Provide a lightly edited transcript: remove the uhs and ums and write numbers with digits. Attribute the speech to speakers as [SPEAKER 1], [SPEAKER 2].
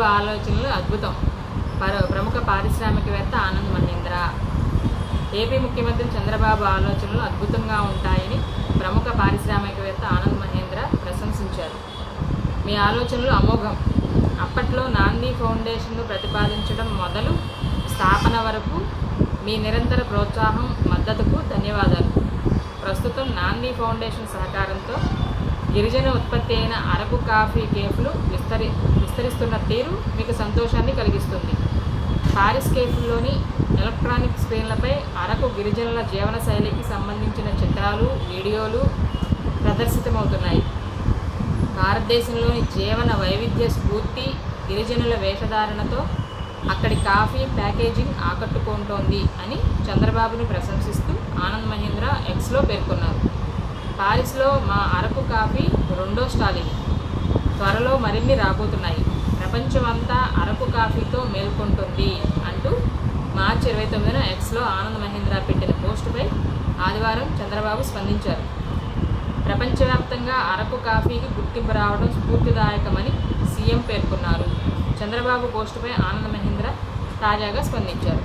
[SPEAKER 1] చంద్రబాబు ఆలోచనలు అద్భుతం. ప్రముఖ పారిశ్రామికవేత్త ఆనంద్ మహీంద్ర. ఏపీ ముఖ్యమంత్రి చంద్రబాబు ఆలోచనలు అద్భుతంగా ఉంటాయని ప్రముఖ పారిశ్రామికవేత్త ఆనంద్ మహీంద్ర ప్రశంసించారు. మీ ఆలోచనలు అమోఘం. అప్పట్లో నాంది ఫౌండేషన్ను ప్రతిపాదించడం మొదలు స్థాపన వరకు మీ నిరంతర ప్రోత్సాహం, మద్దతుకు ధన్యవాదాలు. ప్రస్తుతం నాంది ఫౌండేషన్ సహకారంతో గిరిజన ఉత్పత్తి అయిన అరకు కాఫీ కేఫ్లు విస్తరిస్తున్న తీరు మీకు సంతోషాన్ని కలిగిస్తుంది. పారిస్ కేఫ్లోని ఎలక్ట్రానిక్ స్క్రీన్లపై అరకు గిరిజనుల జీవన శైలికి సంబంధించిన చిత్రాలు, వీడియోలు ప్రదర్శితమవుతున్నాయి. భారతదేశంలోని జీవన వైవిధ్య స్ఫూర్తి, గిరిజనుల వేషధారణతో అక్కడి కాఫీ ప్యాకేజింగ్ ఆకట్టుకుంటోంది అని చంద్రబాబుని ప్రశంసిస్తూ ఆనంద్ మహీంద్ర ఎక్స్లో పేర్కొన్నారు. పారిస్లో మా అరకు కాఫీ 2వ స్టాల్ ఇది. త్వరలో మరిన్ని రాబోతున్నాయి. ప్రపంచమంతా అరకు కాఫీతో మేల్కొంటుంది అంటూ మార్చి 29న ఎక్స్లో ఆనంద్ మహీంద్ర పెట్టిన పోస్టుపై ఆదివారం చంద్రబాబు స్పందించారు. ప్రపంచవ్యాప్తంగా అరకు కాఫీకి గుర్తింపు రావడం స్ఫూర్తిదాయకమని సీఎం పేర్కొన్నారు. చంద్రబాబు పోస్టుపై ఆనంద్ మహీంద్ర తాజాగా స్పందించారు.